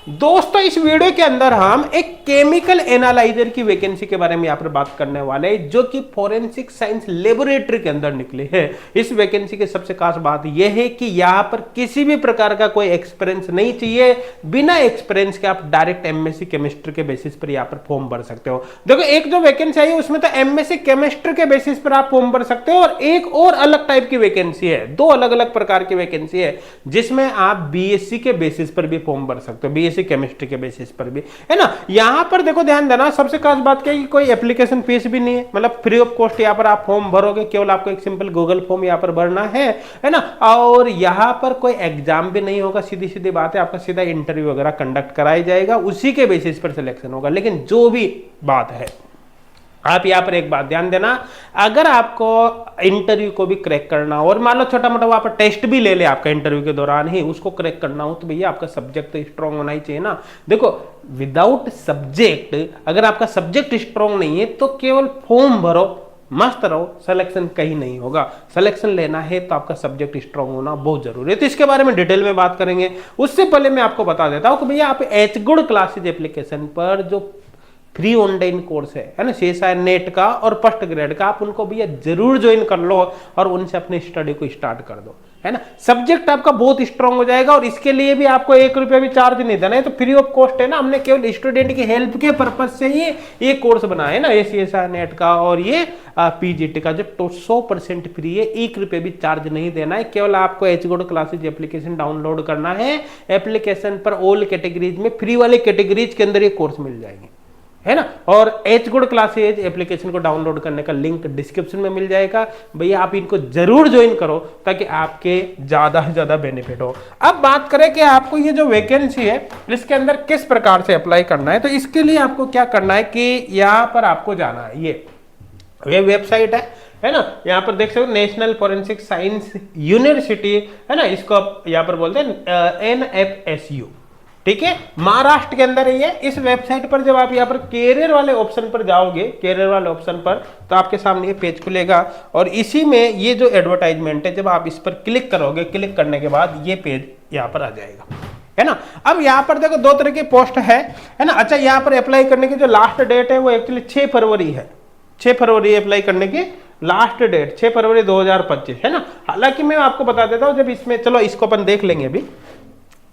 दोस्तों इस वीडियो के अंदर हम एक केमिकल एनालाइजर की वैकेंसी के बारे में यहाँ पर बात करने वाले हैं, जो कि फोरेंसिक साइंस लेबोरेटरी के अंदर निकले हैं। इस वैकेंसी की सबसे खास बात यह है कि यहाँ पर किसी भी प्रकार का कोई एक्सपीरियंस नहीं चाहिए। बिना एक्सपीरियंस के आप डायरेक्ट एमएससी केमिस्ट्री के बेसिस पर यहाँ पर फॉर्म भर सकते हो। देखो एक जो वैकेंसी आई है उसमें तो एमएससी केमिस्ट्री के बेसिस पर आप फॉर्म भर सकते हो, और एक और अलग टाइप की वैकेंसी है, दो अलग अलग प्रकार की वैकेंसी है जिसमें आप बीएससी के बेसिस पर भी फॉर्म भर सकते हो, बीएससी केमिस्ट्री के बेसिस पर भी, है ना। यहां पर देखो ध्यान देना, सबसे खास बात क्या है कि कोई एप्लीकेशन फीस भी नहीं है, मतलब फ्री ऑफ कॉस्ट यहां पर आप फॉर्म भरोगे। केवल आपको एक सिंपल गूगल फॉर्म यहां पर भरना है ना। और यहां पर कोई एग्जाम भी नहीं होगा, सीधी सीधी बात है, आपका सीधा इंटरव्यू वगैरह कंडक्ट कराया जाएगा, उसी के बेसिस पर सिलेक्शन होगा। लेकिन जो भी बात है, आप यहां पर एक बात ध्यान देना, अगर आपको इंटरव्यू को भी क्रैक करना हो और मान लो छोटा मोटा वहां पर टेस्ट भी ले ले आपका इंटरव्यू के दौरान ही, उसको क्रैक करना हो, तो भैया आपका सब्जेक्ट तो स्ट्रांग होना ही चाहिए ना। देखो विदाउट सब्जेक्ट, अगर आपका सब्जेक्ट स्ट्रांग नहीं है तो केवल फॉर्म भरो, मस्त रहो, सिलेक्शन कहीं नहीं होगा। सिलेक्शन लेना है तो आपका सब्जेक्ट स्ट्रांग होना बहुत जरूरी है। तो इसके बारे में डिटेल में बात करेंगे। उससे पहले मैं आपको बता देता हूं कि भैया आप एच गुड क्लासेज एप्लीकेशन पर जो फ्री ऑनलाइन कोर्स है ना, सीएसआई नेट का और फर्स्ट ग्रेड का, आप उनको भैया जरूर ज्वाइन कर लो और उनसे अपनी स्टडी को स्टार्ट कर दो, है ना। सब्जेक्ट आपका बहुत स्ट्रांग हो जाएगा और इसके लिए भी आपको 1 रुपया भी चार्ज नहीं देना है, तो फ्री ऑफ कॉस्ट है ना। हमने केवल स्टूडेंट की हेल्प के पर्पज से ही ये कोर्स बनाया है ना, ये सीएसआई नेट का और ये पीजीटी का, जो 100% फ्री है, 1 रुपया भी चार्ज नहीं देना है। केवल आपको H good classes application download करना है। एप्लीकेशन पर ऑल कैटेगरीज में फ्री वाले कैटेगरीज के अंदर ये कोर्स मिल जाएंगे, है ना। और एच गुड क्लासेज एप्लीकेशन को डाउनलोड करने का लिंक डिस्क्रिप्शन में मिल जाएगा। भैया आप इनको जरूर ज्वाइन करो ताकि आपके ज्यादा से ज्यादा बेनिफिट हो। अब बात करें कि आपको ये जो वैकेंसी है इसके अंदर किस प्रकार से अप्लाई करना है, तो इसके लिए आपको क्या करना है कि यहाँ पर आपको जाना है, ये वेबसाइट है ना। यहाँ पर देख सकते हो, नेशनल फोरेंसिक साइंस यूनिवर्सिटी, है ना, इसको यहाँ पर बोलते हैं NFSU, ठीक है, महाराष्ट्र के अंदर ही है। इस वेबसाइट पर जब आप यहाँ पर कैरियर वाले ऑप्शन पर जाओगे, कैरियर वाले ऑप्शन पर, तो आपके सामने ये पेज खुलेगा और इसी में ये जो एडवर्टाइजमेंट है, जब आप इस पर क्लिक करोगे, क्लिक करने के बाद ये पेज यहाँ पर आ जाएगा, है ना। अब यहाँ पर देखो 2 तरह की पोस्ट है ना। अच्छा, यहाँ पर अप्लाई करने की जो लास्ट डेट है वो एक्चुअली 6 फरवरी है। 6 फरवरी अप्लाई करने की लास्ट डेट 6 फरवरी 2025, है ना। हालांकि मैं आपको बता देता हूँ, जब इसमें, चलो इसको अपन देख लेंगे अभी।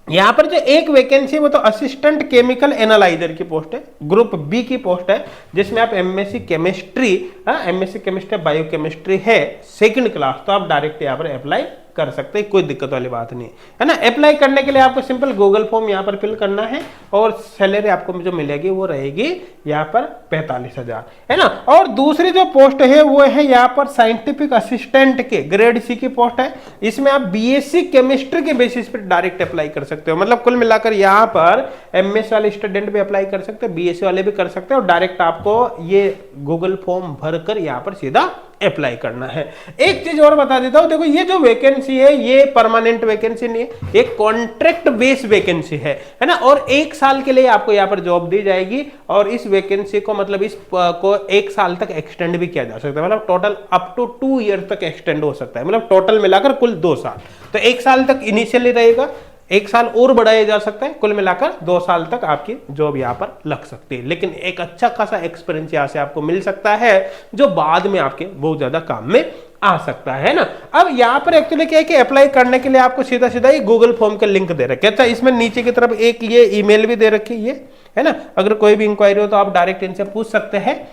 यहां पर जो एक वैकेंसी है वो तो असिस्टेंट केमिकल एनालाइजर की पोस्ट है, ग्रुप बी की पोस्ट है, जिसमें आप MSc chemistry, MSc chemistry biochemistry है, 2nd क्लास, तो आप डायरेक्ट यहाँ पर अप्लाई कर सकते हैं, कोई दिक्कत वाली बात नहीं है ना। अप्लाई करने के लिए आपको सिंपल गूगल फॉर्म यहाँ पर फिल करना है और सैलरी आपको जो मिलेगी वो रहेगी यहाँ पर 45,000, है ना। और दूसरी जो पोस्ट है वो है यहाँ पर साइंटिफिक असिस्टेंट के ग्रेड सी की पोस्ट है। इसमें आप बीएससी केमिस्ट्री के बेसिस पर डायरेक्ट अप्लाई कर सकते हो। मतलब कुल मिलाकर यहाँ पर एमएस वाले स्टूडेंट भी अप्लाई कर सकते हैं, बीएससी वाले भी कर सकते हैं, और डायरेक्ट आपको ये गूगल फॉर्म भरकर यहाँ पर सीधा अप्लाई करना है। एक चीज और बता देता हूं, देखो ये जो वैकेंसी है ये परमानेंट वैकेंसी नहीं है, एक कॉन्ट्रैक्ट बेस वैकेंसी है ना। और 1 साल के लिए आपको यहाँ पर जॉब दी जाएगी और इस वैकेंसी को, मतलब इस को 1 साल तक एक्सटेंड भी किया जा सकता है, मतलब टोटल अप टू 2 ईयर तक एक्सटेंड हो सकता है, मतलब टोटल मिलाकर कुल 2 साल। तो 1 साल तक इनिशियली रहेगा, 1 साल और बढ़ाया जा सकता है, कुल मिलाकर 2 साल तक आपकी जॉब यहाँ पर लग सकती है। लेकिन एक अच्छा खासा एक्सपीरियंस यहाँ से आपको मिल सकता है, जो बाद में आपके बहुत ज्यादा काम में आ सकता है ना। अब यहाँ पर एक्चुअली क्या है कि अप्लाई करने के लिए आपको सीधा सीधा ये गूगल फॉर्म का लिंक दे रखे। अच्छा, इसमें नीचे की तरफ एक ये ईमेल भी दे रखी है ना। अगर कोई भी इंक्वायरी हो तो आप डायरेक्ट इनसे पूछ सकते हैं,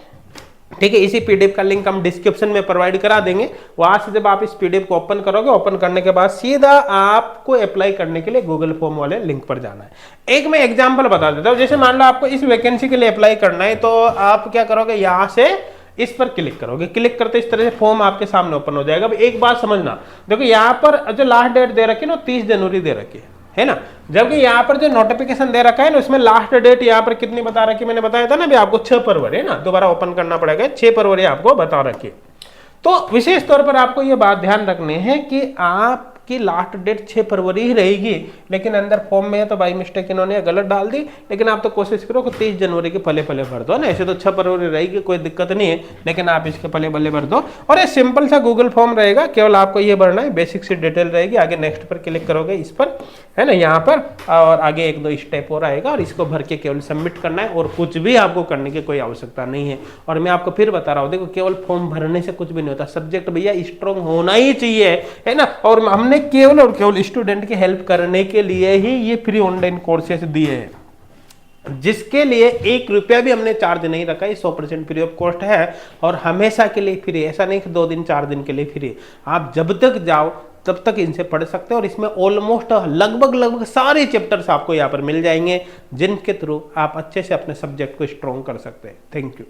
ठीक है। इसी पीडीएफ का लिंक हम डिस्क्रिप्शन में प्रोवाइड करा देंगे। वहां से जब आप इस पीडीएफ को ओपन करोगे, ओपन करने के बाद सीधा आपको अप्लाई करने के लिए गूगल फॉर्म वाले लिंक पर जाना है। एक मैं एग्जांपल बता देता हूं, जैसे मान लो आपको इस वैकेंसी के लिए अप्लाई करना है, तो आप क्या करोगे, यहां से इस पर क्लिक करोगे, क्लिक करते इस तरह से फॉर्म आपके सामने ओपन हो जाएगा। अब एक बात समझना, देखो यहाँ पर जो लास्ट डेट दे रखी है ना, 30 जनवरी दे रखी है ना। जबकि यहाँ पर जो नोटिफिकेशन दे रखा है ना, उसमें लास्ट डेट यहाँ पर कितनी बता रखी, मैंने बताया था ना भी आपको 6 फरवरी है ना, दोबारा ओपन करना पड़ेगा, 6 फरवरी आपको बता रखी है। तो विशेष तौर पर आपको ये बात ध्यान रखनी है कि आप की लास्ट डेट 6 फरवरी ही रहेगी, लेकिन अंदर फॉर्म में है तो बाई मिस्टेक इन्होंने गलत डाल दी। लेकिन आप तो कोशिश करो कि 30 जनवरी के पले पले भर दो ना, ऐसे तो 6 फरवरी रहेगी, कोई दिक्कत नहीं है, लेकिन आप इसके पले पले भर दो। और ये सिंपल सा गूगल फॉर्म रहेगा, केवल आपको ये भरना है, बेसिक सी डिटेल रहेगी। आगे नेक्स्ट पर क्लिक करोगे, इस पर है ना यहाँ पर। और आगे 1-2 स्टेप और आएगा और इसको भर के केवल सबमिट करना है और कुछ भी आपको करने की कोई आवश्यकता नहीं है। और मैं आपको फिर बता रहा हूँ, देखो केवल फॉर्म भरने से कुछ भी नहीं होता, सब्जेक्ट भैया स्ट्रॉन्ग होना ही चाहिए, है ना। और हमने केवल और केवल स्टूडेंट की हेल्प करने के लिए ही ये फ्री ऑनलाइन कोर्सेज दिए हैं, जिसके लिए 1 रुपया भी हमने चार्ज नहीं रखा है। 100% फ्री ऑफ कॉस्ट है और हमेशा के लिए फ्री, ऐसा नहीं कि 2 दिन 4 दिन के लिए फ्री। आप जब तक जाओ तब तक इनसे पढ़ सकते हो और इसमें ऑलमोस्ट लगभग सारे चैप्टर्स आपको यहाँ पर मिल जाएंगे, जिनके थ्रू आप अच्छे से अपने सब्जेक्ट को स्ट्रॉन्ग कर सकते हैं। Thank you.